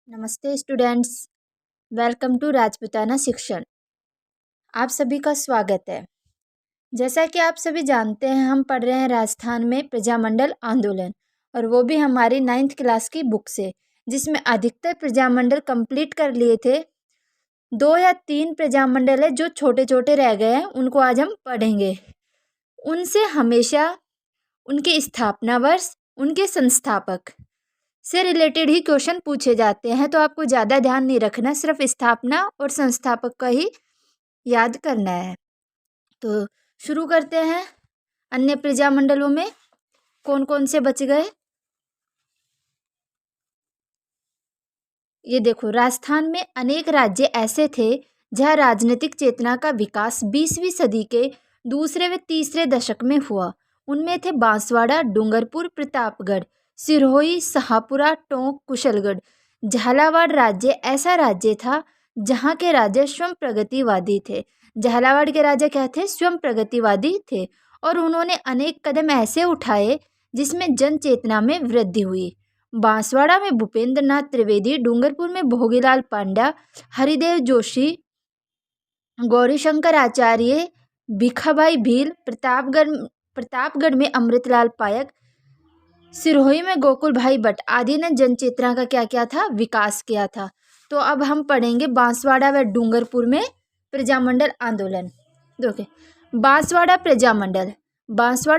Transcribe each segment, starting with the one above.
नमस्ते students. Welcome to Rajputana शिक्षण। आप सभी का स्वागत है। जैसा कि आप सभी जानते हैं, हम पढ़ रहे हैं राजस्थान में प्रजामंडल आंदोलन, और वो भी हमारी 9th क्लास की बुक से, जिसमें अधिकतर प्रजामंडल कंप्लीट कर लिए थे। 2 या 3 प्रजामंडल है जो छोटे छोटे रह गए हैं, उनको आज हम पढ़ेंगे। उनसे हमेशा उनके स्थापना वर्ष, उनके संस्थापक से रिलेटेड ही क्वेश्चन पूछे जाते हैं। तो आपको ज़्यादा ध्यान नहीं रखना, सिर्फ स्थापना और संस्थापक का ही याद करना है। तो शुरू करते हैं। अन्य प्रजामंडलों में कौन कौन से बच गए, ये देखो। राजस्थान में अनेक राज्य ऐसे थे जहाँ राजनीतिक चेतना का विकास 20वीं सदी के दूसरे व तीसरे दशक में हुआ। उनमें थे बांसवाड़ा, डूंगरपुर, प्रतापगढ़, सिरोही, शाहपुरा, टोंक, कुशलगढ़। झालावाड़ राज्य ऐसा राज्य था जहाँ के राजा स्वयं प्रगतिवादी थे। झालावाड़ के राजा क्या थे? स्वयं प्रगतिवादी थे, और उन्होंने अनेक कदम ऐसे उठाए जिसमें जन चेतना में वृद्धि हुई। बांसवाड़ा में भूपेंद्र नाथ त्रिवेदी, डूंगरपुर में भोगीलाल पांड्या, हरिदेव जोशी, गौरीशंकर आचार्य, भिखाबाई भील, प्रतापगढ़ में अमृतलाल पायक, सिरोही में गोकुल भाई भट्ट आदि ने जन चेतना का क्या किया था? विकास किया था। तो अब हम पढ़ेंगे बांसवाड़ा व डूंगरपुर में प्रजामंडल आंदोलन। देखिए, बांसवाड़ा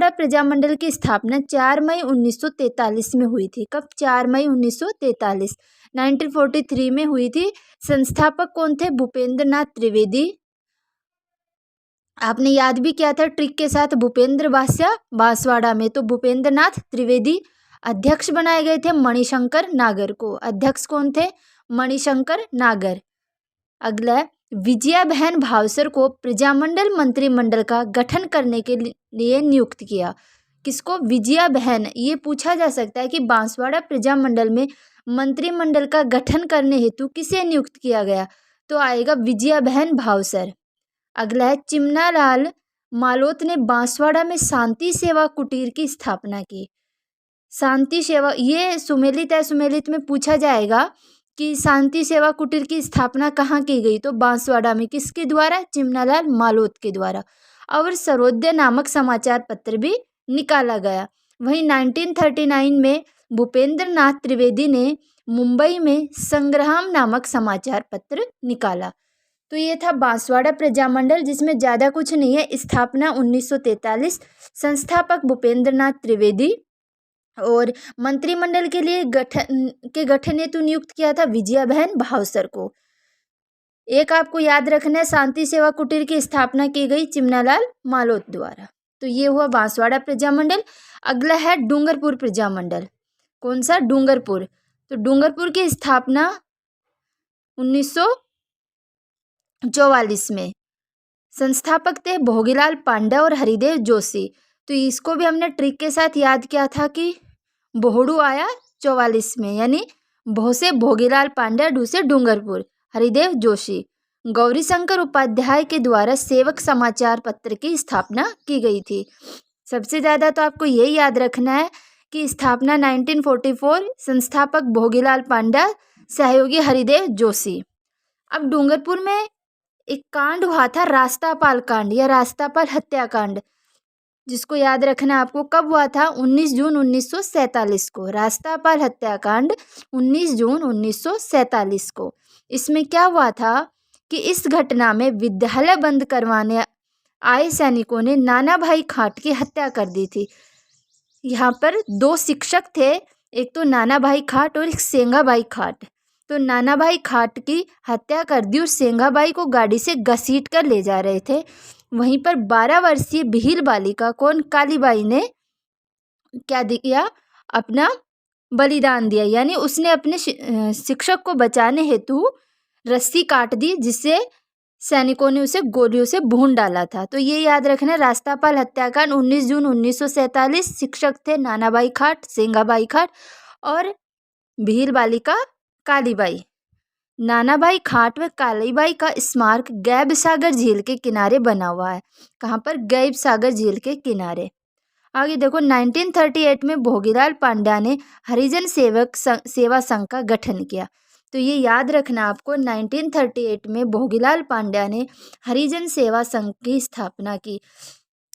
प्रजामंडल की स्थापना 4 मई 1943 में हुई थी। कब? 4 मई 1943, 1943 में हुई थी। संस्थापक कौन थे? भूपेंद्र नाथ त्रिवेदी। आपने याद भी किया था ट्रिक के साथ, भूपेंद्र वास्या बांसवाड़ा में, तो भूपेंद्र नाथ त्रिवेदी। अध्यक्ष बनाए गए थे मणिशंकर नागर को। अध्यक्ष कौन थे? मणिशंकर नागर। अगला, विजया बहन भावसर को प्रजामंडल मंत्रिमंडल का गठन करने के लिए नियुक्त किया। किसको? विजया बहन। ये पूछा जा सकता है कि बांसवाड़ा प्रजामंडल में मंत्रिमंडल का गठन करने हेतु किसे नियुक्त किया गया? तो आएगा विजया बहन भावसर। अगला है, चिमनालाल मालोत ने बांसवाड़ा में शांति सेवा कुटीर की स्थापना की। शांति सेवा, ये सुमेलित है, सुमेलित में पूछा जाएगा कि शांति सेवा कुटीर की स्थापना कहाँ की गई? तो बांसवाड़ा में। किसके द्वारा? चिमनालाल मालोत के द्वारा। और सर्वोदय नामक समाचार पत्र भी निकाला गया। वहीं 1939 में भूपेंद्र नाथ त्रिवेदी ने मुंबई में संग्राम नामक समाचार पत्र निकाला। तो ये था बांसवाड़ा प्रजामंडल, जिसमें ज़्यादा कुछ नहीं है। स्थापना 1943, संस्थापक भूपेंद्र नाथ त्रिवेदी, और मंत्रिमंडल के लिए गठन हेतु नियुक्त किया था विजया बहन भावसर को। एक आपको याद रखना है, शांति सेवा कुटीर की स्थापना की गई चिमनालाल मालोत द्वारा। तो ये हुआ बांसवाड़ा प्रजामंडल। अगला है डूंगरपुर प्रजामंडल। कौन सा? डूंगरपुर। तो डूंगरपुर की स्थापना 1944 में। संस्थापक थे भोगीलाल पांड्या और हरिदेव जोशी। तो इसको भी हमने ट्रिक के साथ याद किया था कि बोहड़ू आया 44 में, यानी भो से भोगीलाल पांड्या, डू से डूंगरपुर, हरिदेव जोशी। गौरीशंकर उपाध्याय के द्वारा सेवक समाचार पत्र की स्थापना की गई थी। सबसे ज़्यादा तो आपको यही याद रखना है कि स्थापना 1944, संस्थापक भोगीलाल पांड्या, सहयोगी हरिदेव जोशी। अब डूंगरपुर में एक कांड हुआ था, रास्तापाल कांड या रास्तापाल हत्याकांड, जिसको याद रखना है आपको। कब हुआ था? 19 जून 1947 को। रास्तापाल हत्याकांड 19 जून 1947 को। इसमें क्या हुआ था कि इस घटना में विद्यालय बंद करवाने आए सैनिकों ने नाना भाई खाट की हत्या कर दी थी। यहाँ पर 2 शिक्षक थे, एक तो नाना भाई खाट और एक सेंगा भाई खाट। तो नाना भाई खाट की हत्या कर दी और सेंगा भाई को गाड़ी से घसीट कर ले जा रहे थे। वहीं पर 12 वर्षीय भील बालिका कौन? कालीबाई ने क्या दिया? अपना बलिदान दिया, यानी उसने अपने शिक्षक को बचाने हेतु रस्सी काट दी, जिससे सैनिकों ने उसे गोलियों से भून डाला था। तो ये याद रखना, रास्तापाल हत्याकांड 19 जून 1947। शिक्षक थे नानाभाई खाट, सेंगाबाई खाट और भील बालिका कालीबाई। नानाभाई खाट व कालीबाई का स्मारक गैब सागर झील के किनारे बना हुआ है। कहाँ पर? गैब सागर झील के किनारे। आगे देखो, 1938 में भोगीलाल पांड्या ने हरिजन सेवा संघ का गठन किया। तो ये याद रखना आपको। 1938 में भोगीलाल पांड्या ने हरिजन सेवा संघ की स्थापना की।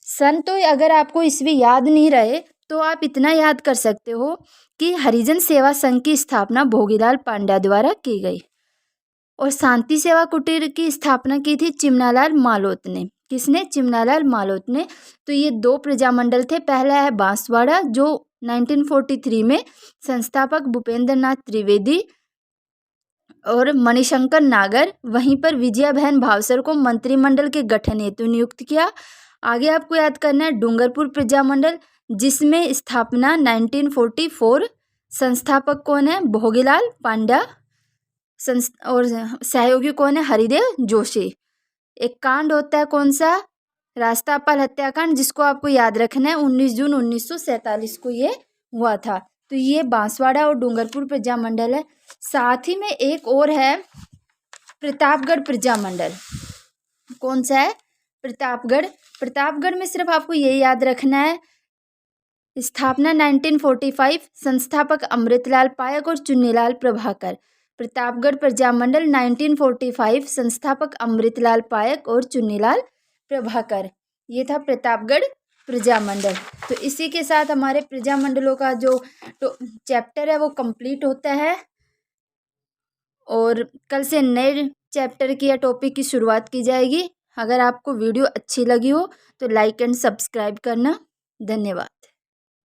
सन तो अगर आपको ईस्वी याद नहीं रहे तो आप इतना याद कर सकते हो कि हरिजन सेवा संघ की स्थापना भोगीलाल पांड्या द्वारा की गई। और शांति सेवा कुटीर की स्थापना की थी चिमनालाल मालोत ने। किसने? चिमनालाल मालोत ने। तो ये 2 प्रजामंडल थे। पहला है बांसवाड़ा जो 1943 में संस्थापक भूपेंद्र नाथ त्रिवेदी और मणिशंकर नागर, वहीं पर विजया बहन भावसर को मंत्रिमंडल के गठन हेतु नियुक्त किया। आगे आपको याद करना है डूंगरपुर प्रजामंडल, जिसमें स्थापना 1944। संस्थापक कौन है? भोगीलाल पांड्या। और सहयोगी कौन है? हरिदेव जोशी। एक कांड होता है कौन सा? रास्तापाल हत्याकांड, जिसको आपको याद रखना है 19 जून 1947 को ये हुआ था। तो ये बांसवाड़ा और डूंगरपुर प्रजामंडल है। साथ ही में एक और है प्रतापगढ़ प्रजामंडल। कौन सा है? प्रतापगढ़। प्रतापगढ़ में सिर्फ आपको ये याद रखना है स्थापना 1945, संस्थापक अमृतलाल पायक और चुन्नीलाल प्रभाकर। प्रतापगढ़ प्रजामंडल 1945, संस्थापक अमृतलाल पायक और चुन्नीलाल प्रभाकर। ये था प्रतापगढ़ प्रजामंडल। तो इसी के साथ हमारे प्रजामंडलों का जो चैप्टर है वो कंप्लीट होता है और कल से नए चैप्टर की या टॉपिक की शुरुआत की जाएगी। अगर आपको वीडियो अच्छी लगी हो तो लाइक एंड सब्सक्राइब करना। धन्यवाद।